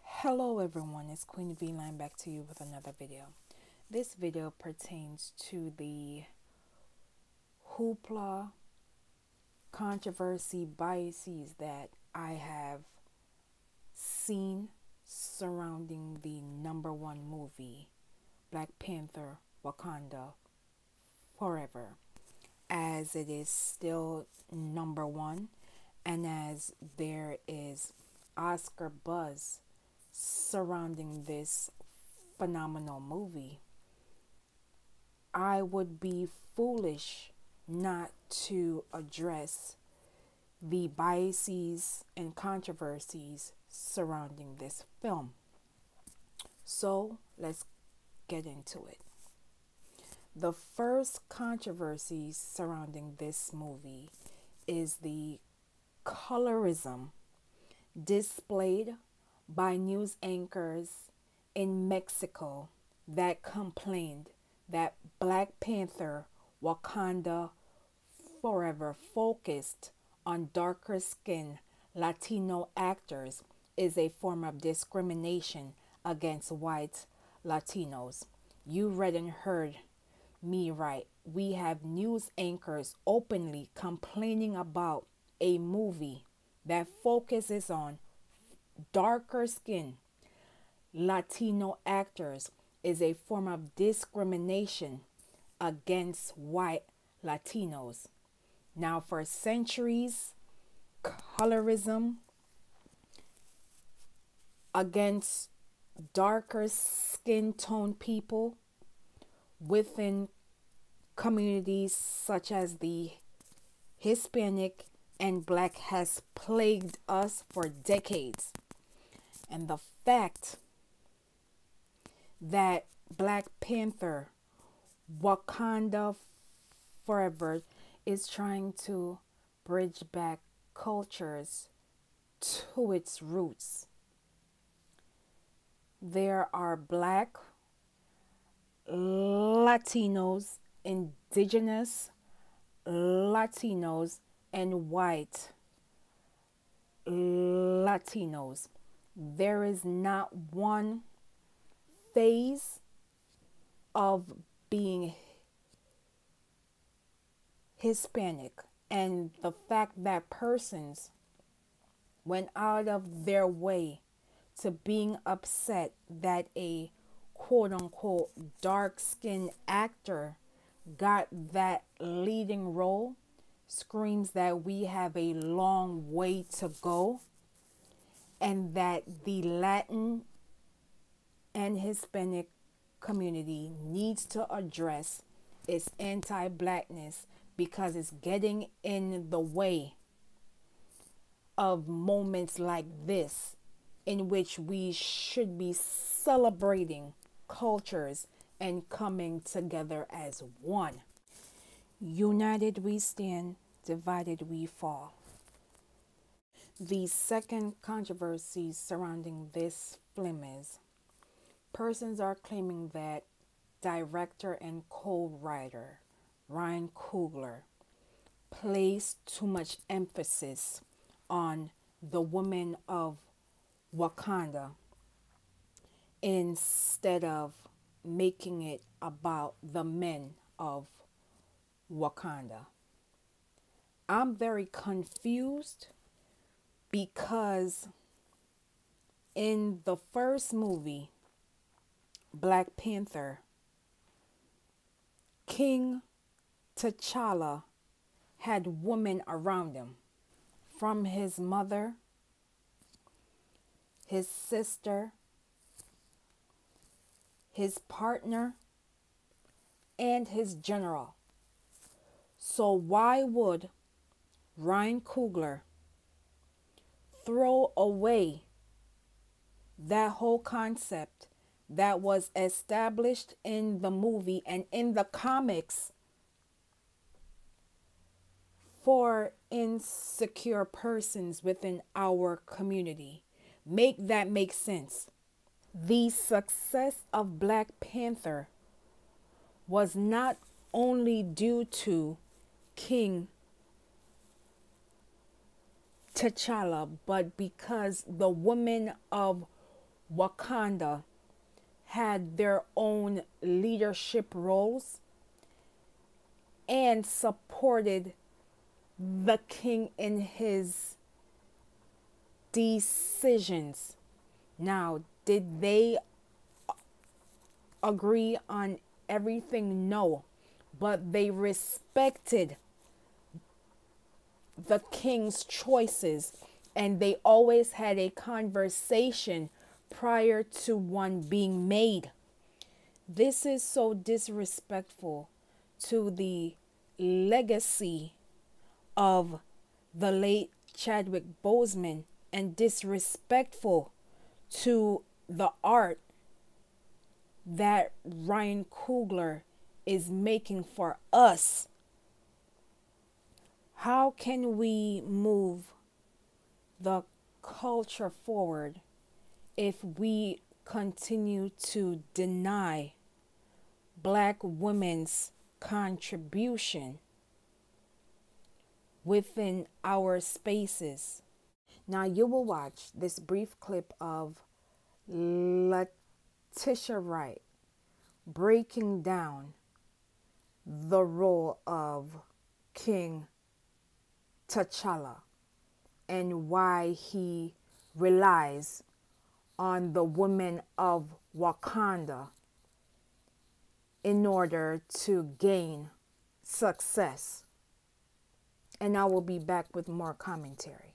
Hello everyone, it's Queen V Line back to you with another video. This video pertains to the hoopla, controversy, biases that I have seen surrounding the #1 movie, Black Panther, Wakanda Forever, as it is still #1 and as there is Oscar buzz surrounding this phenomenal movie. I would be foolish not to address the biases and controversies surrounding this film. So let's get into it. The first controversy surrounding this movie is the colorism displayed by news anchors in Mexico that complained that Black Panther Wakanda Forever focused on darker skinned Latino actors is a form of discrimination against white Latinos. You read and heard me right. We have news anchors openly complaining about a movie that focuses on darker skin Latino actors is a form of discrimination against white Latinos. Now, for centuries, colorism against darker skin tone people within communities such as the Hispanic and Black has plagued us for decades. And the fact that Black Panther Wakanda Forever is trying to bridge back cultures to its roots. There are Black, Latinos, Indigenous Latinos, and white Latinos. There is not one phase of being Hispanic, and the fact that persons went out of their way to being upset that a quote-unquote dark-skinned actor got that leading role screams that we have a long way to go, and that the Latin and Hispanic community needs to address its anti-blackness because it's getting in the way of moments like this in which we should be celebrating cultures and coming together as one. United we stand, divided we fall. The second controversy surrounding this film is persons are claiming that director and co-writer Ryan Coogler placed too much emphasis on the women of Wakanda instead of making it about the men of Wakanda. I'm very confused because in the first movie, Black Panther, King T'Challa had women around him, from his mother, his sister, his partner, and his general. So why would Ryan Coogler throw away that whole concept that was established in the movie and in the comics for insecure persons within our community? Make that make sense. The success of Black Panther was not only due to King T'Challa, but because the women of Wakanda had their own leadership roles and supported the king in his decisions. Now, did they agree on everything? No, but they respected the king's choices, and they always had a conversation prior to one being made. This is so disrespectful to the legacy of the late Chadwick Boseman and disrespectful to the art that Ryan Coogler is making for us. How can we move the culture forward if we continue to deny Black women's contribution within our spaces? Now you will watch this brief clip of Letitia Wright breaking down the role of King T'Challa and why he relies on the women of Wakanda in order to gain success. And I will be back with more commentary.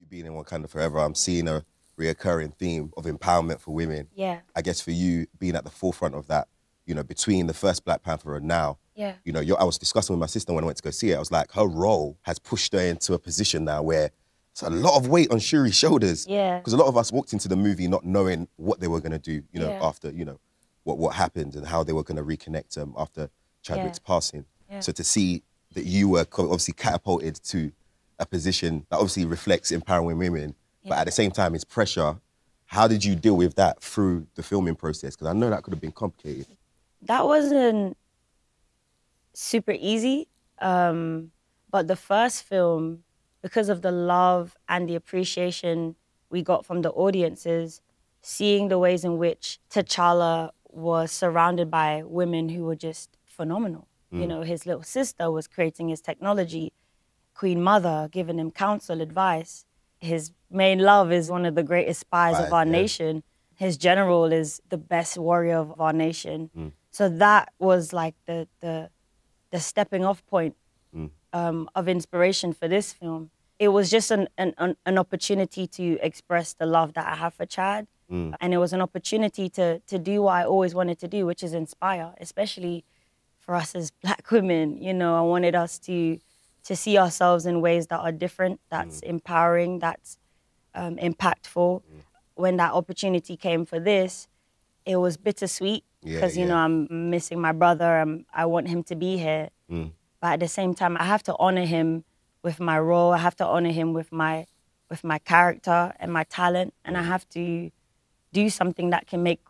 Being in Wakanda Forever, I'm seeing a reoccurring theme of empowerment for women. Yeah. I guess for you, being at the forefront of that, you know, between the first Black Panther and now, Yeah. you know, I was discussing with my sister when I went to go see it. I was like, her role has pushed her into a position now where it's a lot of weight on Shuri's shoulders. Yeah. Because a lot of us walked into the movie not knowing what they were going to do, you know, Yeah. after, you know, what happened and how they were going to reconnect after Chadwick's passing. Yeah. So to see that you were obviously catapulted to a position that obviously reflects empowering women, but at the same time it's pressure. How did you deal with that through the filming process? Because I know that could have been complicated. That wasn't super easy, but the first film, because of the love and the appreciation we got from the audiences, seeing the ways in which T'Challa was surrounded by women who were just phenomenal. You know, his little sister was creating his technology, Queen Mother giving him counsel, advice. His main love is one of the greatest spies of our nation. His general is the best warrior of our nation. So that was like the stepping off point of inspiration for this film. It was just an opportunity to express the love that I have for Chad. And it was an opportunity to do what I always wanted to do, which is inspire, especially for us as Black women. You know, I wanted us to see ourselves in ways that are different, that's empowering, that's impactful. When that opportunity came for this, it was bittersweet because, you know, I'm missing my brother. I want him to be here. But at the same time, I have to honor him with my role. I have to honor him with my character and my talent. And I have to do something that can make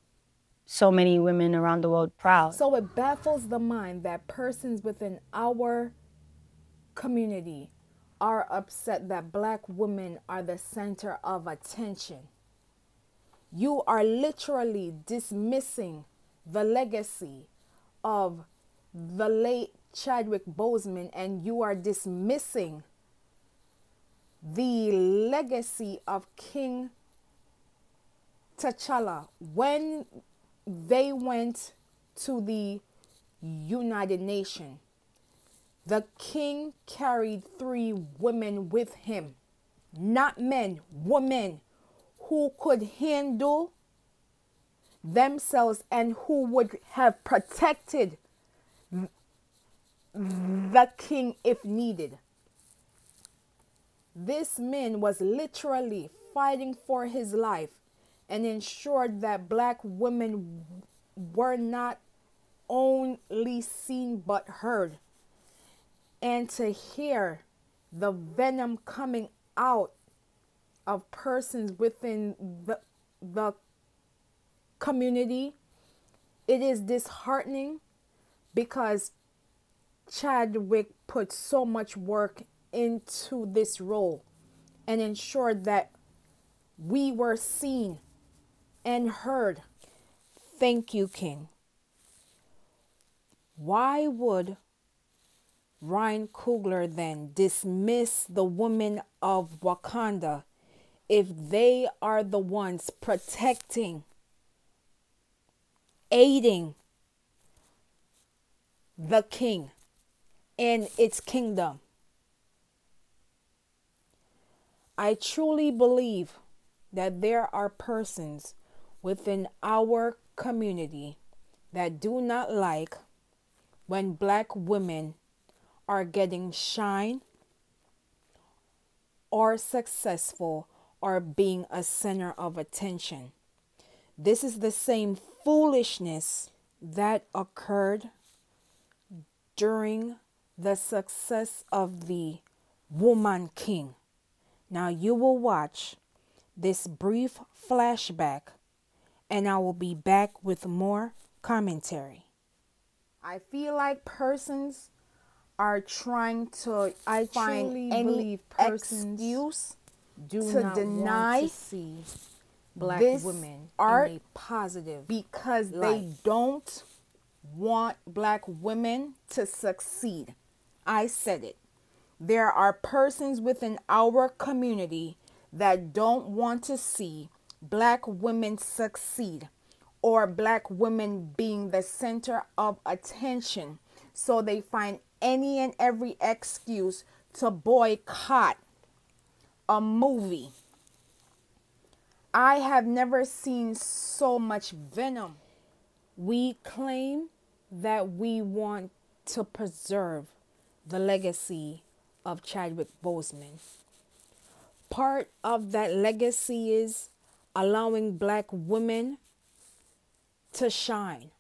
so many women around the world proud. So it baffles the mind that persons within our community are upset that Black women are the center of attention. You are literally dismissing the legacy of the late Chadwick Boseman, and you are dismissing the legacy of King T'Challa. When they went to the United Nations, the king carried 3 women with him, not men, women who could handle themselves and who would have protected the king if needed. This man was literally fighting for his life and ensured that Black women were not only seen but heard. And to hear the venom coming out of persons within the community, it is disheartening because Chadwick put so much work into this role. and ensured that we were seen and heard. Thank you, King. Why would Ryan Coogler then dismiss the women of Wakanda if they are the ones protecting, aiding the king and its kingdom? I truly believe that there are persons within our community that do not like when black women are getting shine or successful or being a center of attention. This is the same foolishness that occurred during the success of the Woman King. Now you will watch this brief flashback and I will be back with more commentary. I feel like persons are trying to find any excuse to deny black this women art in a positive because light. they don't want black women to succeed. I said it. There are persons within our community that don't want to see black women succeed or black women being the center of attention. So they find any and every excuse to boycott a movie. I have never seen so much venom. We claim that we want to preserve the legacy of Chadwick Boseman. Part of that legacy is allowing black women to shine.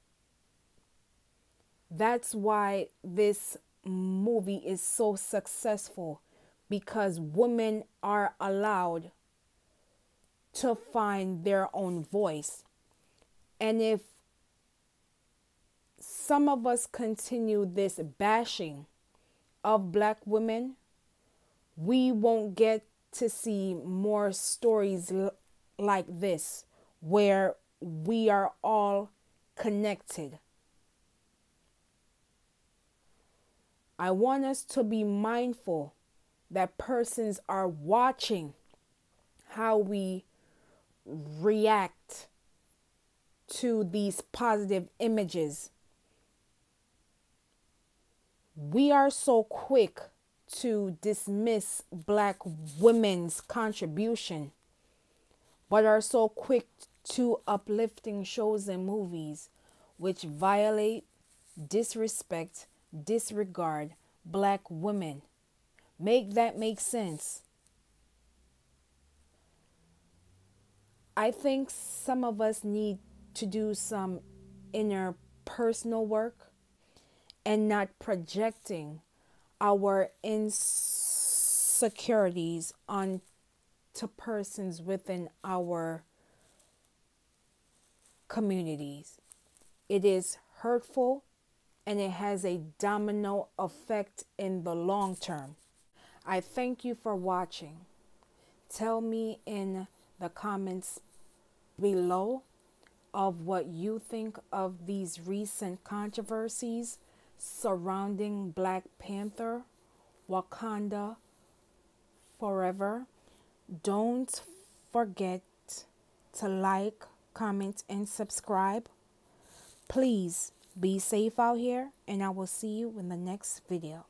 That's why this movie is so successful, because women are allowed to find their own voice. And if some of us continue this bashing of black women, we won't get to see more stories like this where we are all connected. I want us to be mindful that persons are watching how we react to these positive images. We are so quick to dismiss black women's contribution, but are so quick to uplifting shows and movies which violate, disrespect, disregard black women. Make that make sense. I think some of us need to do some inner personal work and not projecting our insecurities onto persons within our communities. It is hurtful and it has a domino effect in the long term. I thank you for watching. Tell me in the comments below of what you think of these recent controversies surrounding Black Panther, Wakanda Forever. Don't forget to like, comment, and subscribe. Please be safe out here, and I will see you in the next video.